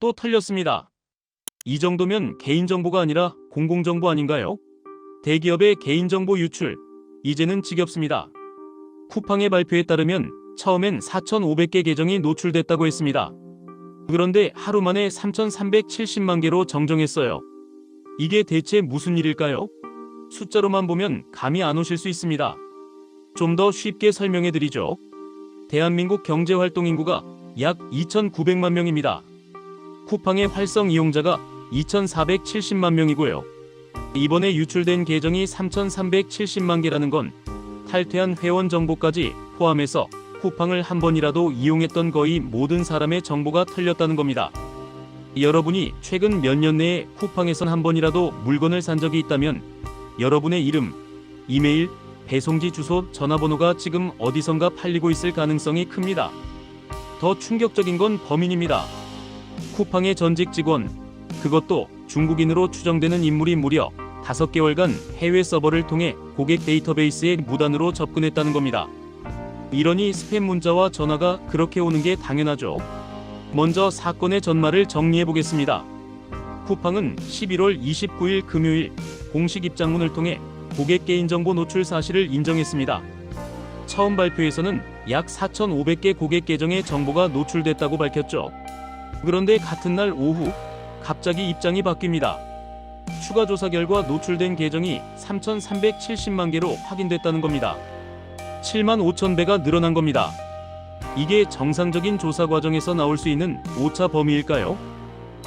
또 털렸습니다. 이 정도면 개인정보가 아니라 공공정보 아닌가요? 대기업의 개인정보 유출, 이제는 지겹습니다. 쿠팡의 발표에 따르면 처음엔 4,500개 계정이 노출됐다고 했습니다. 그런데 하루 만에 3,370만 개로 정정했어요. 이게 대체 무슨 일일까요? 숫자로만 보면 감이 안 오실 수 있습니다. 좀 더 쉽게 설명해 드리죠. 대한민국 경제활동 인구가 약 2,900만 명입니다. 쿠팡의 활성 이용자가 2,470만 명이고요. 이번에 유출된 계정이 3,370만 개라는 건 탈퇴한 회원 정보까지 포함해서 쿠팡을 한 번이라도 이용했던 거의 모든 사람의 정보가 털렸다는 겁니다. 여러분이 최근 몇 년 내에 쿠팡에선 한 번이라도 물건을 산 적이 있다면 여러분의 이름, 이메일, 배송지 주소, 전화번호가 지금 어디선가 팔리고 있을 가능성이 큽니다. 더 충격적인 건 범인입니다. 쿠팡의 전직 직원, 그것도 중국인으로 추정되는 인물이 무려 5개월간 해외 서버를 통해 고객 데이터베이스에 무단으로 접근했다는 겁니다. 이러니 스팸 문자와 전화가 그렇게 오는 게 당연하죠. 먼저 사건의 전말을 정리해 보겠습니다. 쿠팡은 11월 29일 금요일 공식 입장문을 통해 고객 개인정보 노출 사실을 인정했습니다. 처음 발표에서는 약 4,500개 고객 계정의 정보가 노출됐다고 밝혔죠. 그런데 같은 날 오후 갑자기 입장이 바뀝니다. 추가 조사 결과 노출된 계정이 3,370만 개로 확인됐다는 겁니다. 7만 5천 배가 늘어난 겁니다. 이게 정상적인 조사 과정에서 나올 수 있는 오차 범위일까요?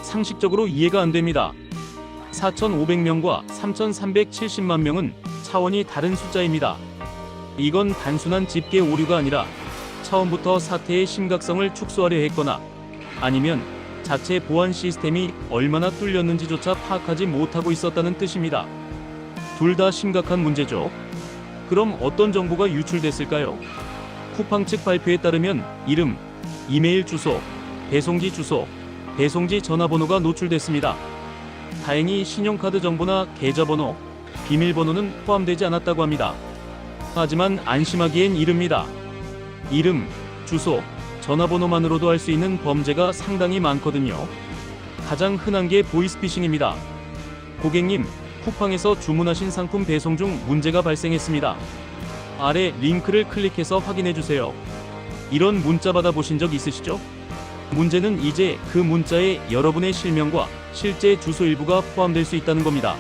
상식적으로 이해가 안 됩니다. 4,500명과 3,370만 명은 차원이 다른 숫자입니다. 이건 단순한 집계 오류가 아니라 처음부터 사태의 심각성을 축소하려 했거나 아니면 자체 보안 시스템이 얼마나 뚫렸는지조차 파악하지 못하고 있었다는 뜻입니다. 둘 다 심각한 문제죠. 그럼 어떤 정보가 유출됐을까요? 쿠팡 측 발표에 따르면 이름, 이메일 주소, 배송지 주소, 배송지 전화번호가 노출됐습니다. 다행히 신용카드 정보나 계좌번호, 비밀번호는 포함되지 않았다고 합니다. 하지만 안심하기엔 이릅니다. 이름, 주소, 전화번호만으로도 할 수 있는 범죄가 상당히 많거든요. 가장 흔한 게 보이스피싱입니다. 고객님, 쿠팡에서 주문하신 상품 배송 중 문제가 발생했습니다. 아래 링크를 클릭해서 확인해주세요. 이런 문자 받아보신 적 있으시죠? 문제는 이제 그 문자에 여러분의 실명과 실제 주소 일부가 포함될 수 있다는 겁니다.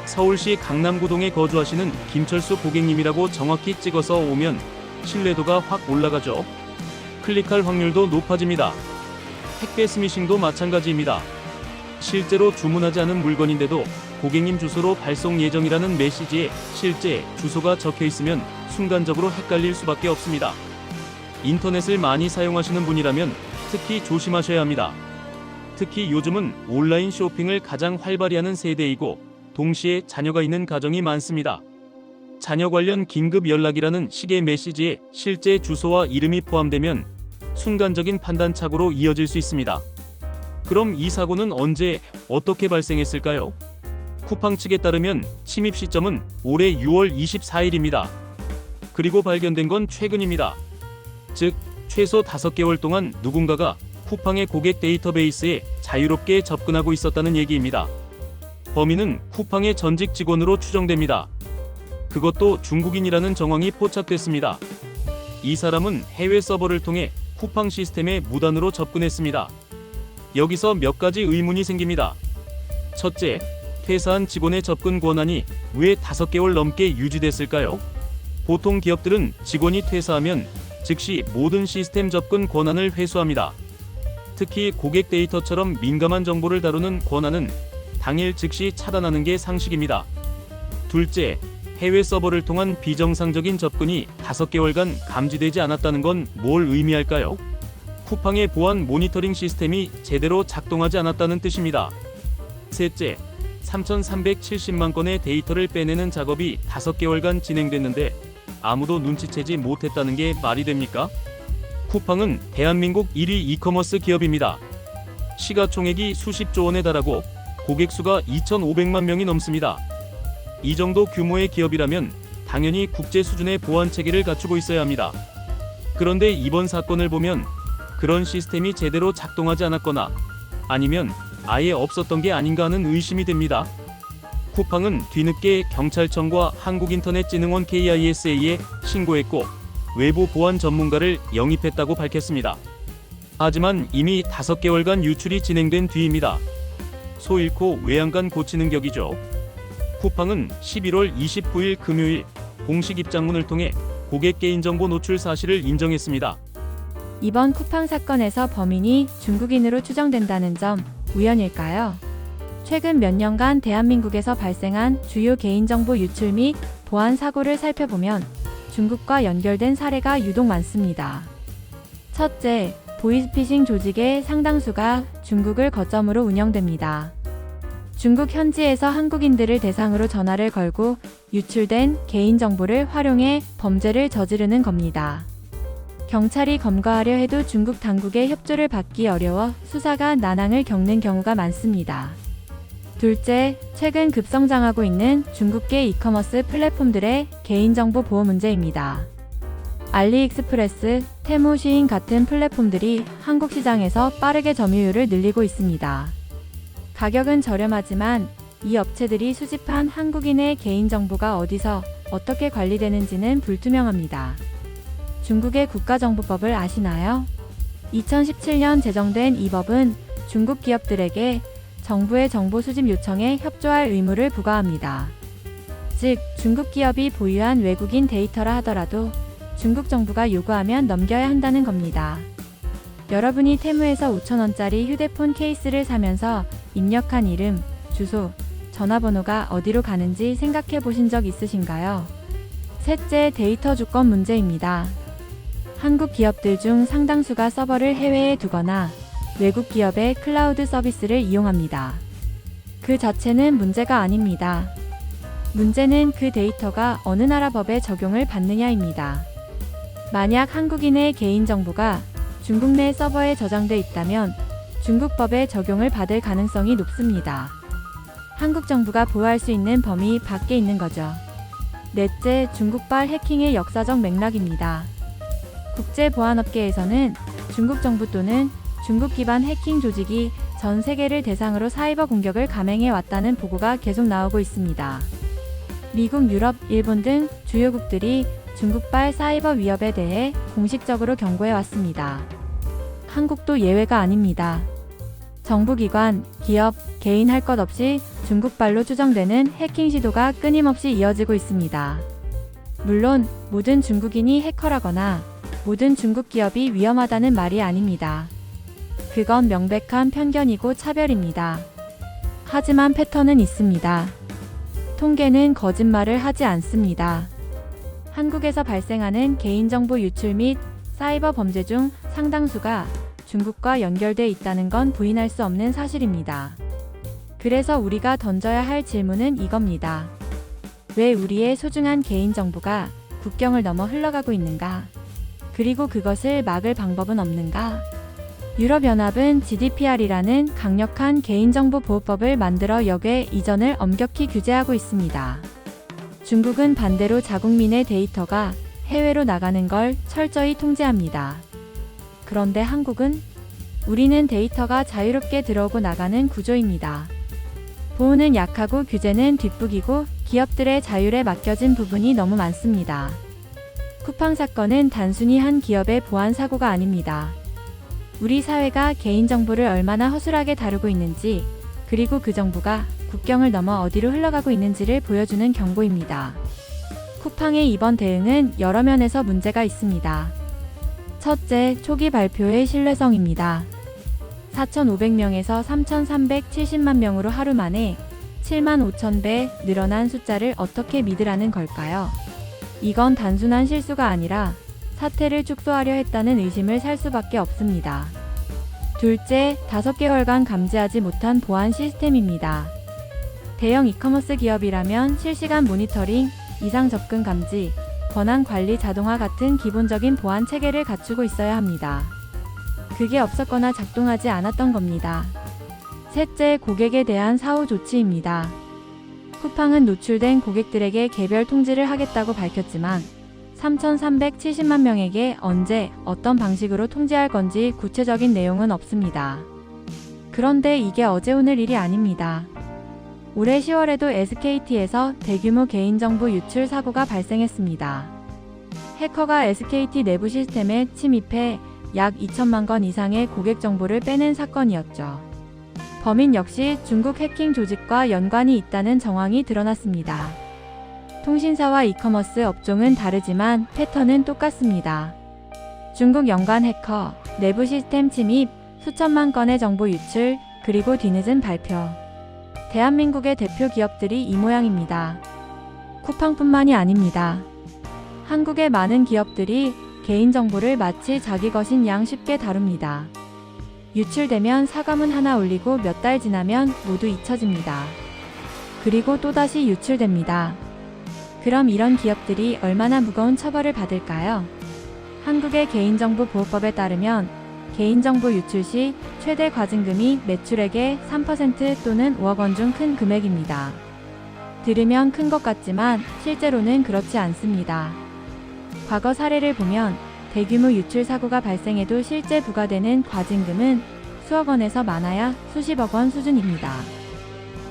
서울시 강남구동에 거주하시는 김철수 고객님이라고 정확히 찍어서 오면 신뢰도가 확 올라가죠. 클릭할 확률도 높아집니다. 택배 스미싱도 마찬가지입니다. 실제로 주문하지 않은 물건인데도 고객님 주소로 발송 예정이라는 메시지에 실제 주소가 적혀 있으면 순간적으로 헷갈릴 수밖에 없습니다. 인터넷을 많이 사용하시는 분이라면 특히 조심하셔야 합니다. 특히 요즘은 온라인 쇼핑을 가장 활발히 하는 세대이고 동시에 자녀가 있는 가정이 많습니다. 자녀 관련 긴급 연락이라는 식의 메시지에 실제 주소와 이름이 포함되면 순간적인 판단착오로 이어질 수 있습니다. 그럼 이 사고는 언제, 어떻게 발생했을까요? 쿠팡 측에 따르면 침입 시점은 올해 6월 24일입니다. 그리고 발견된 건 최근입니다. 즉, 최소 5개월 동안 누군가가 쿠팡의 고객 데이터베이스에 자유롭게 접근하고 있었다는 얘기입니다. 범인은 쿠팡의 전직 직원으로 추정됩니다. 그것도 중국인이라는 정황이 포착됐습니다. 이 사람은 해외 서버를 통해 쿠팡 시스템에 무단으로 접근했습니다. 여기서 몇 가지 의문이 생깁니다. 첫째, 퇴사한 직원의 접근 권한이 왜 5개월 넘게 유지됐을까요? 보통 기업들은 직원이 퇴사하면 즉시 모든 시스템 접근 권한을 회수합니다. 특히 고객 데이터처럼 민감한 정보를 다루는 권한은 당일 즉시 차단하는 게 상식입니다. 둘째, 해외 서버를 통한 비정상적인 접근이 5개월간 감지되지 않았다는 건 뭘 의미할까요? 쿠팡의 보안 모니터링 시스템이 제대로 작동하지 않았다는 뜻입니다. 셋째, 3,370만 건의 데이터를 빼내는 작업이 5개월간 진행됐는데 아무도 눈치채지 못했다는 게 말이 됩니까? 쿠팡은 대한민국 1위 이커머스 기업입니다. 시가총액이 수십조 원에 달하고 고객 수가 2,500만 명이 넘습니다. 이 정도 규모의 기업이라면 당연히 국제 수준의 보안 체계를 갖추고 있어야 합니다. 그런데 이번 사건을 보면 그런 시스템이 제대로 작동하지 않았거나 아니면 아예 없었던 게 아닌가 하는 의심이 됩니다. 쿠팡은 뒤늦게 경찰청과 한국인터넷진흥원 KISA에 신고했고 외부 보안 전문가를 영입했다고 밝혔습니다. 하지만 이미 5개월간 유출이 진행된 뒤입니다. 소 잃고 외양간 고치는 격이죠. 쿠팡은 11월 29일 금요일 공식 입장문을 통해 고객 개인정보 노출 사실을 인정했습니다. 이번 쿠팡 사건에서 범인이 중국인으로 추정된다는 점 우연일까요? 최근 몇 년간 대한민국에서 발생한 주요 개인정보 유출 및 보안 사고를 살펴보면 중국과 연결된 사례가 유독 많습니다. 첫째, 보이스피싱 조직의 상당수가 중국을 거점으로 운영됩니다. 중국 현지에서 한국인들을 대상으로 전화를 걸고 유출된 개인정보를 활용해 범죄를 저지르는 겁니다. 경찰이 검거하려 해도 중국 당국의 협조를 받기 어려워 수사가 난항을 겪는 경우가 많습니다. 둘째, 최근 급성장하고 있는 중국계 이커머스 플랫폼들의 개인정보 보호 문제입니다. 알리익스프레스, 테무 시인 같은 플랫폼들이 한국 시장에서 빠르게 점유율을 늘리고 있습니다. 가격은 저렴하지만 이 업체들이 수집한 한국인의 개인정보가 어디서 어떻게 관리되는지는 불투명합니다. 중국의 국가정보법을 아시나요? 2017년 제정된 이 법은 중국 기업들에게 정부의 정보 수집 요청에 협조할 의무를 부과합니다. 즉, 중국 기업이 보유한 외국인 데이터라 하더라도 중국 정부가 요구하면 넘겨야 한다는 겁니다. 여러분이 테무에서 5,000원짜리 휴대폰 케이스를 사면서 입력한 이름, 주소, 전화번호가 어디로 가는지 생각해 보신 적 있으신가요? 셋째, 데이터 주권 문제입니다. 한국 기업들 중 상당수가 서버를 해외에 두거나 외국 기업의 클라우드 서비스를 이용합니다. 그 자체는 문제가 아닙니다. 문제는 그 데이터가 어느 나라 법에 적용을 받느냐입니다. 만약 한국인의 개인정보가 중국 내 서버에 저장돼 있다면 중국 법의 적용을 받을 가능성이 높습니다. 한국 정부가 보호할 수 있는 범위 밖에 있는 거죠. 넷째, 중국발 해킹의 역사적 맥락입니다. 국제보안업계에서는 중국 정부 또는 중국 기반 해킹 조직이 전 세계를 대상으로 사이버 공격을 감행해 왔다는 보고가 계속 나오고 있습니다. 미국, 유럽, 일본 등 주요국들이 중국발 사이버 위협에 대해 공식적으로 경고해 왔습니다. 한국도 예외가 아닙니다. 정부기관, 기업, 개인 할 것 없이 중국발로 추정되는 해킹 시도가 끊임없이 이어지고 있습니다. 물론 모든 중국인이 해커라거나 모든 중국 기업이 위험하다는 말이 아닙니다. 그건 명백한 편견이고 차별입니다. 하지만 패턴은 있습니다. 통계는 거짓말을 하지 않습니다. 한국에서 발생하는 개인정보 유출 및 사이버 범죄 중 상당수가 중국과 연결돼 있다는 건 부인할 수 없는 사실입니다. 그래서 우리가 던져야 할 질문은 이겁니다. 왜 우리의 소중한 개인정보가 국경을 넘어 흘러가고 있는가? 그리고 그것을 막을 방법은 없는가? 유럽연합은 GDPR이라는 강력한 개인정보 보호법을 만들어 역외 이전을 엄격히 규제하고 있습니다. 중국은 반대로 자국민의 데이터가 해외로 나가는 걸 철저히 통제합니다. 그런데 한국은? 우리는 데이터가 자유롭게 들어오고 나가는 구조입니다. 보호는 약하고 규제는 뒷북이고 기업들의 자율에 맡겨진 부분이 너무 많습니다. 쿠팡 사건은 단순히 한 기업의 보안 사고가 아닙니다. 우리 사회가 개인정보를 얼마나 허술하게 다루고 있는지, 그리고 그 정보가 국경을 넘어 어디로 흘러가고 있는지를 보여주는 경고입니다. 쿠팡의 이번 대응은 여러 면에서 문제가 있습니다. 첫째, 초기 발표의 신뢰성입니다. 4,500명에서 3,370만 명으로 하루 만에 75,000배 늘어난 숫자를 어떻게 믿으라는 걸까요? 이건 단순한 실수가 아니라 사태를 축소하려 했다는 의심을 살 수밖에 없습니다. 둘째, 5개월간 감지하지 못한 보안 시스템입니다. 대형 이커머스 기업이라면 실시간 모니터링, 이상 접근 감지, 권한 관리 자동화 같은 기본적인 보안 체계를 갖추고 있어야 합니다. 그게 없었거나 작동하지 않았던 겁니다. 셋째, 고객에 대한 사후 조치입니다. 쿠팡은 노출된 고객들에게 개별 통지를 하겠다고 밝혔지만 3,370만 명에게 언제, 어떤 방식으로 통지할 건지 구체적인 내용은 없습니다. 그런데 이게 어제 오늘 일이 아닙니다. 올해 10월에도 SKT에서 대규모 개인정보 유출 사고가 발생했습니다. 해커가 SKT 내부 시스템에 침입해 약 2천만 건 이상의 고객 정보를 빼낸 사건이었죠. 범인 역시 중국 해킹 조직과 연관이 있다는 정황이 드러났습니다. 통신사와 이커머스 업종은 다르지만 패턴은 똑같습니다. 중국 연관 해커, 내부 시스템 침입, 수천만 건의 정보 유출, 그리고 뒤늦은 발표. 대한민국의 대표 기업들이 이 모양입니다. 쿠팡뿐만이 아닙니다. 한국의 많은 기업들이 개인정보를 마치 자기 것인 양 쉽게 다룹니다. 유출되면 사과문 하나 올리고 몇 달 지나면 모두 잊혀집니다. 그리고 또다시 유출됩니다. 그럼 이런 기업들이 얼마나 무거운 처벌을 받을까요? 한국의 개인정보보호법에 따르면 개인정보 유출 시 최대 과징금이 매출액의 3% 또는 5억 원 중 큰 금액입니다. 들으면 큰 것 같지만 실제로는 그렇지 않습니다. 과거 사례를 보면 대규모 유출 사고가 발생해도 실제 부과되는 과징금은 수억 원에서 많아야 수십억 원 수준입니다.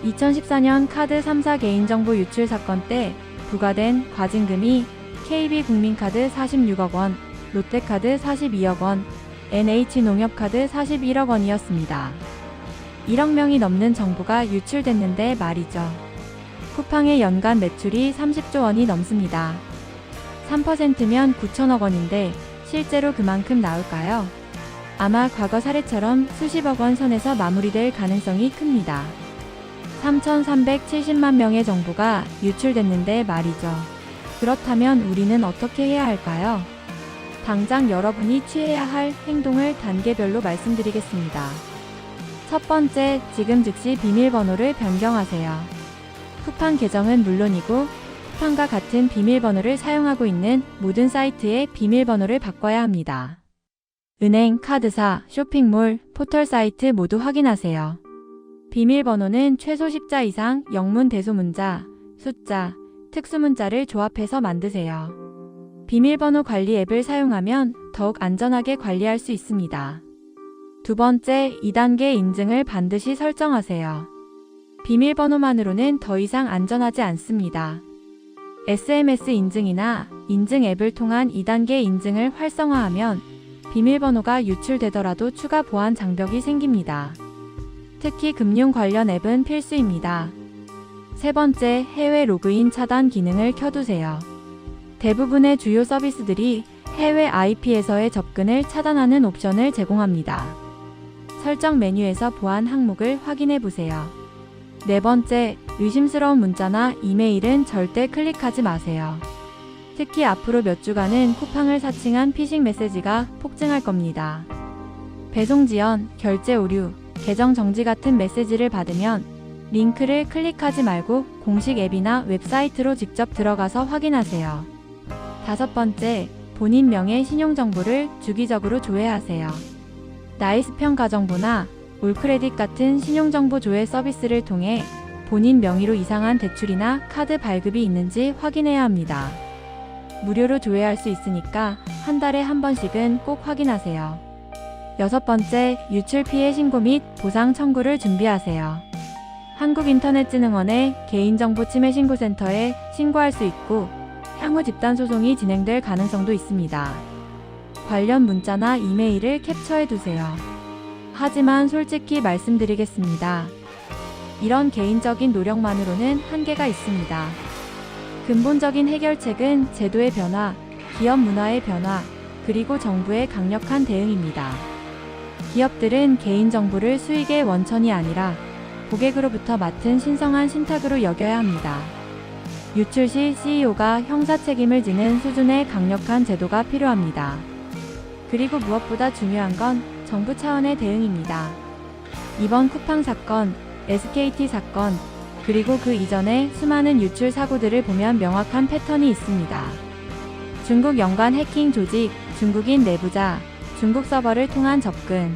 2014년 카드 3사 개인정보 유출 사건 때 부과된 과징금이 KB국민카드 46억 원, 롯데카드 42억 원, NH농협카드 41억 원이었습니다. 1억 명이 넘는 정보가 유출됐는데 말이죠. 쿠팡의 연간 매출이 30조 원이 넘습니다. 3%면 9천억 원인데 실제로 그만큼 나올까요? 아마 과거 사례처럼 수십억 원 선에서 마무리될 가능성이 큽니다. 3,370만 명의 정보가 유출됐는데 말이죠. 그렇다면 우리는 어떻게 해야 할까요? 당장 여러분이 취해야 할 행동을 단계별로 말씀드리겠습니다. 첫 번째, 지금 즉시 비밀번호를 변경하세요. 쿠팡 계정은 물론이고 쿠팡과 같은 비밀번호를 사용하고 있는 모든 사이트의 비밀번호를 바꿔야 합니다. 은행, 카드사, 쇼핑몰, 포털 사이트 모두 확인하세요. 비밀번호는 최소 10자 이상 영문 대소문자, 숫자, 특수문자를 조합해서 만드세요. 비밀번호 관리 앱을 사용하면 더욱 안전하게 관리할 수 있습니다. 두 번째, 2단계 인증을 반드시 설정하세요. 비밀번호만으로는 더 이상 안전하지 않습니다. SMS 인증이나 인증 앱을 통한 2단계 인증을 활성화하면 비밀번호가 유출되더라도 추가 보안 장벽이 생깁니다. 특히 금융 관련 앱은 필수입니다. 세 번째, 해외 로그인 차단 기능을 켜두세요. 대부분의 주요 서비스들이 해외 IP에서의 접근을 차단하는 옵션을 제공합니다. 설정 메뉴에서 보안 항목을 확인해 보세요. 네 번째, 의심스러운 문자나 이메일은 절대 클릭하지 마세요. 특히 앞으로 몇 주간은 쿠팡을 사칭한 피싱 메시지가 폭증할 겁니다. 배송 지연, 결제 오류, 계정 정지 같은 메시지를 받으면 링크를 클릭하지 말고 공식 앱이나 웹사이트로 직접 들어가서 확인하세요. 다섯 번째, 본인 명의 신용정보를 주기적으로 조회하세요. 나이스평 가정부나 올크레딧 같은 신용정보 조회 서비스를 통해 본인 명의로 이상한 대출이나 카드 발급이 있는지 확인해야 합니다. 무료로 조회할 수 있으니까 한 달에 한 번씩은 꼭 확인하세요. 여섯 번째, 유출 피해 신고 및 보상 청구를 준비하세요. 한국인터넷진흥원의 개인정보 침해 신고센터에 신고할 수 있고 향후 집단 소송이 진행될 가능성도 있습니다. 관련 문자나 이메일을 캡처해 두세요. 하지만 솔직히 말씀드리겠습니다. 이런 개인적인 노력만으로는 한계가 있습니다. 근본적인 해결책은 제도의 변화, 기업 문화의 변화, 그리고 정부의 강력한 대응입니다. 기업들은 개인정보를 수익의 원천이 아니라 고객으로부터 맡은 신성한 신탁으로 여겨야 합니다. 유출 시 CEO가 형사 책임을 지는 수준의 강력한 제도가 필요합니다. 그리고 무엇보다 중요한 건 정부 차원의 대응입니다. 이번 쿠팡 사건, SKT 사건, 그리고 그 이전의 수많은 유출 사고들을 보면 명확한 패턴이 있습니다. 중국 연관 해킹 조직, 중국인 내부자, 중국 서버를 통한 접근.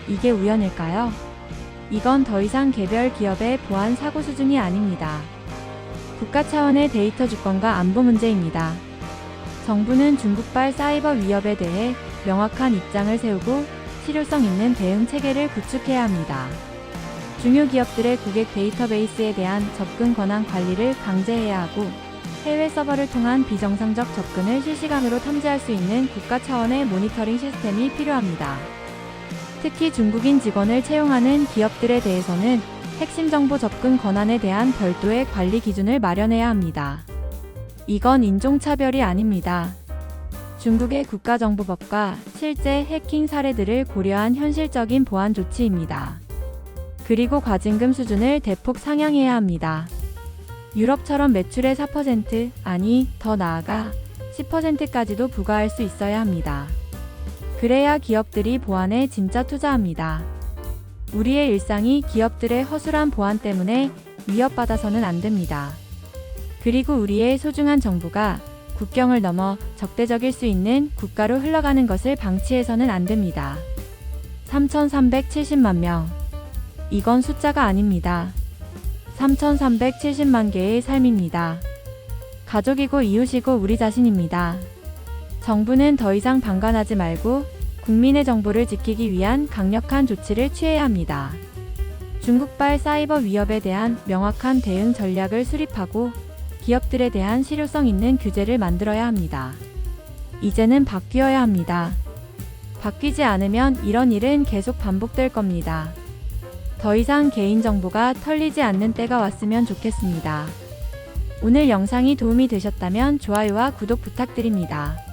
이게 우연일까요? 이건 더 이상 개별 기업의 보안 사고 수준이 아닙니다. 국가 차원의 데이터 주권과 안보 문제입니다. 정부는 중국발 사이버 위협에 대해 명확한 입장을 세우고 실효성 있는 대응 체계를 구축해야 합니다. 중요 기업들의 고객 데이터베이스에 대한 접근 권한 관리를 강제해야 하고 해외 서버를 통한 비정상적 접근을 실시간으로 탐지할 수 있는 국가 차원의 모니터링 시스템이 필요합니다. 특히 중국인 직원을 채용하는 기업들에 대해서는 핵심 정보 접근 권한에 대한 별도의 관리 기준을 마련해야 합니다. 이건 인종차별이 아닙니다. 중국의 국가정보법과 실제 해킹 사례들을 고려한 현실적인 보안 조치입니다. 그리고 과징금 수준을 대폭 상향해야 합니다. 유럽처럼 매출의 4%, 아니 더 나아가 10%까지도 부과할 수 있어야 합니다. 그래야 기업들이 보안에 진짜 투자합니다. 우리의 일상이 기업들의 허술한 보안 때문에 위협받아서는 안 됩니다. 그리고 우리의 소중한 정보가 국경을 넘어 적대적일 수 있는 국가로 흘러가는 것을 방치해서는 안 됩니다. 3,370만 명. 이건 숫자가 아닙니다. 3,370만 개의 삶입니다. 가족이고 이웃이고 우리 자신입니다. 정부는 더 이상 방관하지 말고 국민의 정보를 지키기 위한 강력한 조치를 취해야 합니다. 중국발 사이버 위협에 대한 명확한 대응 전략을 수립하고 기업들에 대한 실효성 있는 규제를 만들어야 합니다. 이제는 바뀌어야 합니다. 바뀌지 않으면 이런 일은 계속 반복될 겁니다. 더 이상 개인정보가 털리지 않는 때가 왔으면 좋겠습니다. 오늘 영상이 도움이 되셨다면 좋아요와 구독 부탁드립니다.